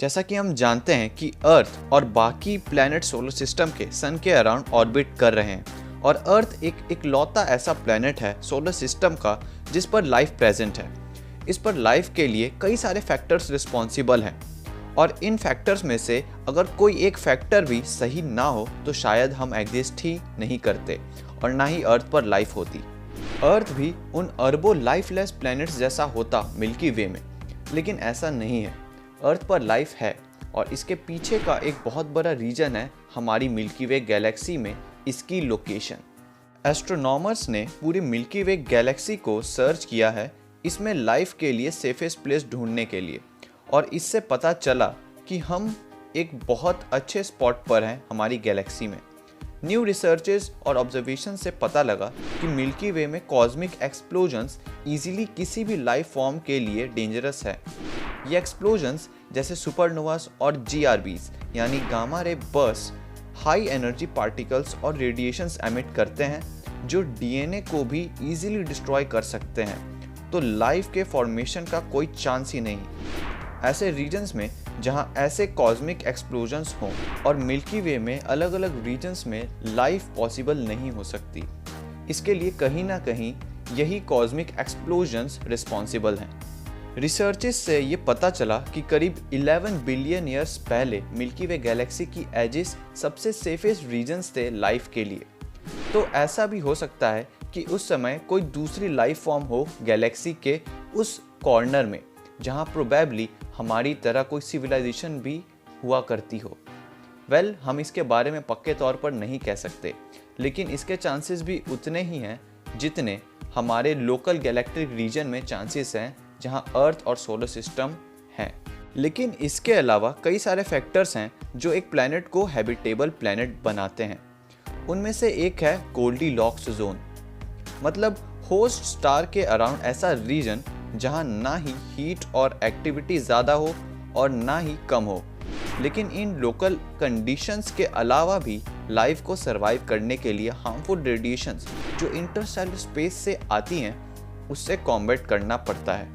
जैसा कि हम जानते हैं कि अर्थ और बाकी प्लैनेट सोलर सिस्टम के सन के अराउंड ऑर्बिट कर रहे हैं और अर्थ एक इकलौता ऐसा प्लैनेट है सोलर सिस्टम का जिस पर लाइफ प्रेजेंट है। इस पर लाइफ के लिए कई सारे फैक्टर्स रिस्पॉन्सिबल हैं और इन फैक्टर्स में से अगर कोई एक फैक्टर भी सही ना हो तो शायद हम एग्जिस्ट ही नहीं करते और ना ही अर्थ पर लाइफ होती। अर्थ भी उन अरबों लाइफलेस प्लैनेट्स जैसा होता मिल्की वे में, लेकिन ऐसा नहीं है। अर्थ पर लाइफ है और इसके पीछे का एक बहुत बड़ा रीजन है हमारी मिल्की वे गैलेक्सी में इसकी लोकेशन। एस्ट्रोनॉमर्स ने पूरी मिल्की वे गैलेक्सी को सर्च किया है इसमें लाइफ के लिए सेफेस्ट प्लेस ढूंढने के लिए, और इससे पता चला कि हम एक बहुत अच्छे स्पॉट पर हैं हमारी गैलेक्सी में। न्यू रिसर्चेस और ऑब्जर्वेशन से पता लगा कि मिल्की वे में कॉस्मिक एक्सप्लोजन्स इजीली किसी भी लाइफ फॉर्म के लिए डेंजरस है। ये एक्सप्लोजन्स जैसे सुपरनोवास और जीआरबीज यानी gamma ray burst high energy particles और रेडिएशंस एमिट करते हैं जो डीएनए को भी इजीली डिस्ट्रॉय कर सकते हैं, तो लाइफ के फॉर्मेशन का कोई चांस ही नहीं। ऐसे रीजन्स में जहां ऐसे कॉस्मिक एक्सप्लोजन्स हों और मिल्की वे में अलग अलग रीजन्स में लाइफ पॉसिबल नहीं हो सकती, इसके लिए कहीं ना कहीं यही कॉस्मिक एक्सप्लोजन्स रिस्पॉन्सिबल हैं। रिसर्चेस से ये पता चला कि करीब 11 बिलियन ईयर्स पहले मिल्की वे गैलेक्सी की एजेस सबसे सेफेस्ट रीजन्स थे लाइफ के लिए। तो ऐसा भी हो सकता है कि उस समय कोई दूसरी लाइफ फॉर्म हो गैलेक्सी के उस कॉर्नर में जहां प्रोबेबली हमारी तरह कोई सिविलाइजेशन भी हुआ करती हो। वेल, हम इसके बारे में पक्के तौर पर नहीं कह सकते, लेकिन इसके चांसेस भी उतने ही हैं जितने हमारे लोकल गैलेक्टिक रीजन में चांसेस हैं जहां अर्थ और सोलर सिस्टम हैं। लेकिन इसके अलावा कई सारे फैक्टर्स हैं जो एक प्लैनेट को हैबिटेबल प्लैनेट बनाते हैं। उनमें से एक है गोल्डीलॉक्स जोन, मतलब होस्ट स्टार के अराउंड ऐसा रीजन जहां ना ही हीट और एक्टिविटी ज़्यादा हो और ना ही कम हो, लेकिन इन लोकल कंडीशंस के अलावा भी लाइफ को सरवाइव करने के लिए हार्मफुल रेडिएशंस जो इंटरस्टेलर स्पेस से आती हैं उससे कॉम्बैट करना पड़ता है।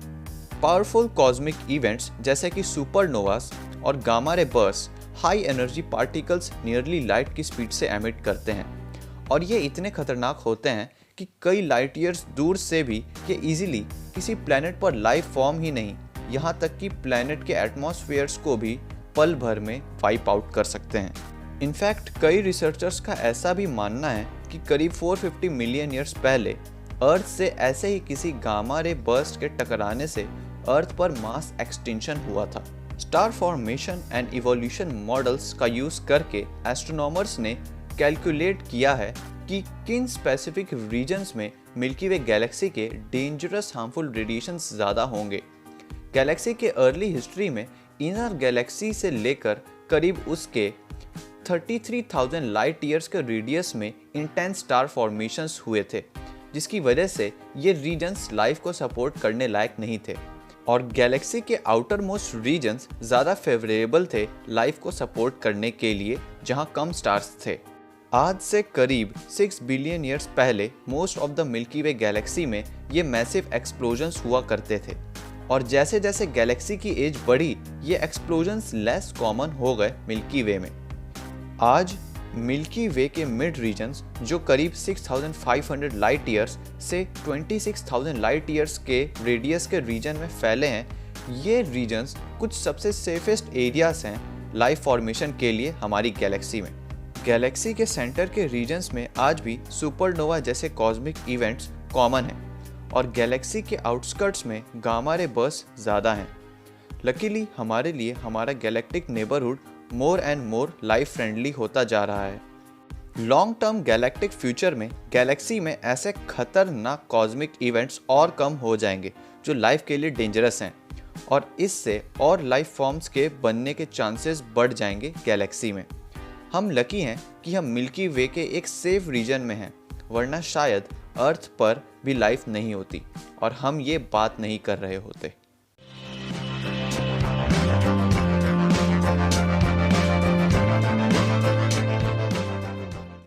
पावरफुल कॉस्मिक इवेंट्स जैसे कि सुपरनोवास और gamma ray burst high energy particles nearly light की स्पीड से एमिट करते हैं और ये इतने खतरनाक होते हैं कि कई लाइट ईयर्स दूर से भी ये इजीली किसी प्लैनेट पर लाइफ फॉर्म ही नहीं, यहाँ तक कि प्लैनेट के एटमॉस्फेयर्स को भी पल भर में वाइप आउट कर सकते हैं। इनफैक्ट कई रिसर्चर्स का ऐसा भी मानना है कि करीब 450 मिलियन ईयर्स पहले अर्थ से ऐसे ही किसी गामा रे बर्स्ट के टकराने से अर्थ पर मास एक्सटिंक्शन हुआ था। Star formation and evolution models का यूज करके एस्ट्रोनॉमर्स ने कैलकुलेट किया है कि किन स्पेसिफिक रीजन्स में मिल्की वे गैलेक्सी के डेंजरस हार्मफुल रेडिएशंस ज़्यादा होंगे। गैलेक्सी के अर्ली हिस्ट्री में इनर गैलेक्सी से लेकर करीब उसके 33,000 लाइट ईयर्स के रेडियस में इंटेंस स्टार फॉर्मेशंस हुए थे, जिसकी वजह से ये रीजन्स लाइफ को सपोर्ट करने लायक नहीं थे और गैलेक्सी के आउटर मोस्ट रीजन्स ज़्यादा फेवरेबल थे लाइफ को सपोर्ट करने के लिए जहाँ कम स्टार्स थे। आज से करीब 6 बिलियन ईयर्स पहले most of the milky way Galaxy में ये मैसिव एक्सप्लोजन्स हुआ करते थे और जैसे जैसे गैलेक्सी की एज बढ़ी ये एक्सप्लोजन्स लेस कॉमन हो गए मिल्की वे में। आज मिल्की वे के मिड रीजन्स जो करीब 6,500 लाइट ईयर्स से 26,000 लाइट ईयर्स के रेडियस के रीजन में फैले हैं, ये रीजन्स कुछ सबसे सेफेस्ट एरियाज हैं लाइफ फॉर्मेशन के लिए हमारी गैलेक्सी में। गैलेक्सी के सेंटर के रीजन्स में आज भी सुपरनोवा जैसे कॉस्मिक इवेंट्स कॉमन हैं और गैलेक्सी के आउटस्कर्ट्स में गामा रे बर्स्ट ज़्यादा हैं। लकीली हमारे लिए हमारा galactic neighbourhood more and more life friendly होता जा रहा है। लॉन्ग टर्म गैलेक्टिक फ्यूचर में गैलेक्सी में ऐसे खतरनाक कॉस्मिक इवेंट्स और कम हो जाएंगे जो लाइफ के लिए डेंजरस हैं और इससे और लाइफ फॉर्म्स के बनने के चांसेस बढ़ जाएंगे गैलेक्सी में। हम लकी हैं कि हम मिल्की वे के एक सेफ रीजन में हैं, वरना शायद अर्थ पर भी लाइफ नहीं होती और हम ये बात नहीं कर रहे होते।